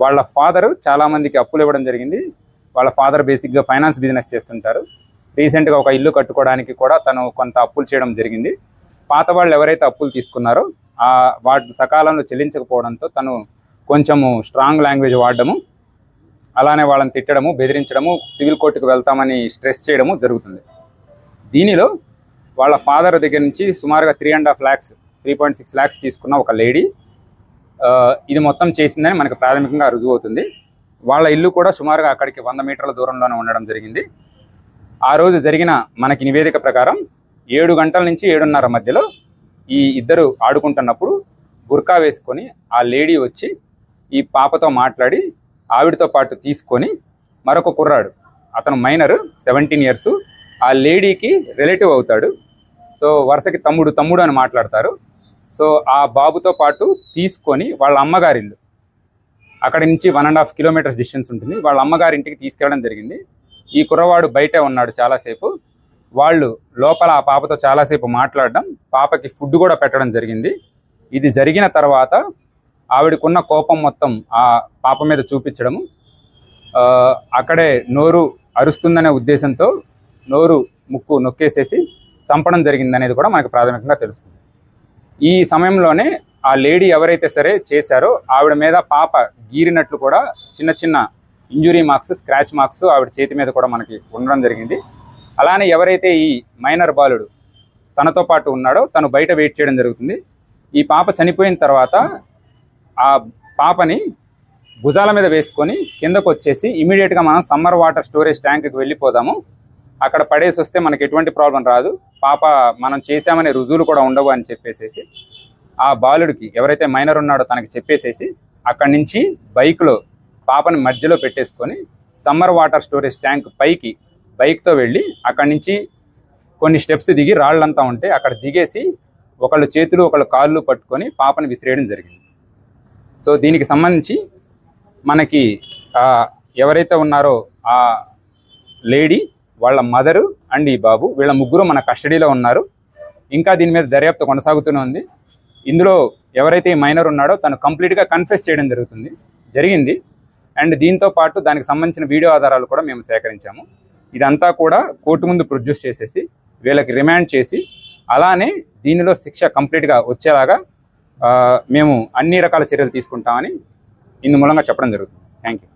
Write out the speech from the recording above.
వాళ్ళ ఫాదరు చాలామందికి అప్పులు ఇవ్వడం జరిగింది. వాళ్ళ ఫాదర్ బేసిక్గా ఫైనాన్స్ బిజినెస్ చేస్తుంటారు. రీసెంట్గా ఒక ఇల్లు కట్టుకోవడానికి కూడా తను కొంత అప్పులు చేయడం జరిగింది. పాత వాళ్ళు ఎవరైతే అప్పులు తీసుకున్నారో వాటి సకాలంలో చెల్లించకపోవడంతో తను కొంచెము స్ట్రాంగ్ లాంగ్వేజ్ వాడడము, అలానే వాళ్ళని తిట్టడము, బెదిరించడము, సివిల్ కోర్టుకు వెళ్తామని స్ట్రెస్ చేయడము జరుగుతుంది. దీనిలో వాళ్ళ ఫాదర్ దగ్గర నుంచి సుమారుగా 3.5 lakhs తీసుకున్న ఒక లేడీ ఇది మొత్తం చేసిందని మనకు ప్రాథమికంగా రుజువు అవుతుంది. వాళ్ళ ఇల్లు కూడా సుమారుగా అక్కడికి 100 మీటర్ల దూరంలోనే ఉండడం జరిగింది. ఆ రోజు జరిగిన మనకి నివేదిక ప్రకారం 7 గంటల నుంచి 7:30 మధ్యలో ఈ ఇద్దరు ఆడుకుంటున్నప్పుడు బుర్కా వేసుకొని ఆ లేడీ వచ్చి ఈ పాపతో మాట్లాడి ఆవిడతో పాటు తీసుకొని మరొక కుర్రాడు, అతను మైనర్ 17 years, ఆ లేడీకి రిలేటివ్ అవుతాడు. సో వరుసకి తమ్ముడు అని మాట్లాడతారు. సో ఆ బాబుతో పాటు తీసుకొని వాళ్ళ అమ్మగారిల్లు, అక్కడి నుంచి 1.5 kilometers డిస్టెన్స్ ఉంటుంది, వాళ్ళ అమ్మగారింటికి తీసుకెళ్ళడం జరిగింది. ఈ కుర్రవాడు బయటే ఉన్నాడు చాలాసేపు. వాళ్ళు లోపల ఆ పాపతో చాలాసేపు మాట్లాడడం, పాపకి ఫుడ్ కూడా పెట్టడం జరిగింది. ఇది జరిగిన తర్వాత ఆవిడకున్న కోపం మొత్తం ఆ పాప మీద చూపించడము, అక్కడే నోరు అరుస్తుందనే ఉద్దేశంతో నోరు ముక్కు నొక్కేసేసి చంపడం జరిగింది అనేది కూడా మనకు ప్రాథమికంగా తెలుస్తుంది. ఈ సమయంలోనే ఆ లేడీ ఎవరైతే సరే చేశారో ఆవిడ మీద పాప గీరినట్లు కూడా చిన్న చిన్న ఇంజురీ మార్క్స్, స్క్రాచ్ మార్క్స్ ఆవిడ చేతి మీద కూడా మనకి ఉండడం జరిగింది. అలానే ఎవరైతే ఈ మైనర్ బాలుడు తనతో పాటు ఉన్నాడో తను బయట వెయిట్ చేయడం జరుగుతుంది. ఈ పాప చనిపోయిన తర్వాత ఆ పాపని భుజాల మీద వేసుకొని కిందకు వచ్చేసి ఇమీడియట్గా మనం సమ్మర్ వాటర్ స్టోరేజ్ ట్యాంక్కి వెళ్ళిపోదాము, అక్కడ పడేసి వస్తే మనకి ఎటువంటి ప్రాబ్లం రాదు, పాప మనం చేశామనే రుజువులు కూడా ఉండవు అని చెప్పేసేసి ఆ బాలుడికి ఎవరైతే మైనర్ ఉన్నాడో తనకి చెప్పేసేసి అక్కడి నుంచి బైక్లో పాపని మధ్యలో పెట్టేసుకొని సమ్మర్ వాటర్ స్టోరేజ్ ట్యాంక్ పైకి బైక్తో వెళ్ళి అక్కడి నుంచి కొన్ని స్టెప్స్ దిగి రాళ్ళంతా ఉంటే అక్కడ దిగేసి ఒకళ్ళు చేతులు ఒకళ్ళు కాళ్ళు పట్టుకొని పాపని విసిరేయడం జరిగింది. సో దీనికి సంబంధించి మనకి ఎవరైతే ఉన్నారో ఆ లేడీ, వాళ్ళ మదరు అండ్ ఈ బాబు, వీళ్ళ ముగ్గురు మన కస్టడీలో ఉన్నారు. ఇంకా దీని మీద దర్యాప్తు కొనసాగుతూనే ఉంది. ఇందులో ఎవరైతే ఈ మైనర్ ఉన్నాడో తను కంప్లీట్గా కన్ఫెస్ చేయడం జరిగింది. అండ్ దీంతో పాటు దానికి సంబంధించిన వీడియో ఆధారాలు కూడా మేము సేకరించాము. ఇదంతా కూడా కోర్టు ముందు ప్రొడ్యూస్ చేసేసి వీళ్ళకి రిమాండ్ చేసి అలానే దీనిలో శిక్ష కంప్లీట్గా వచ్చేలాగా మేము అన్ని రకాల చర్యలు తీసుకుంటామని ఇందు మూలంగా చెప్పడం జరుగుతుంది. Thank you.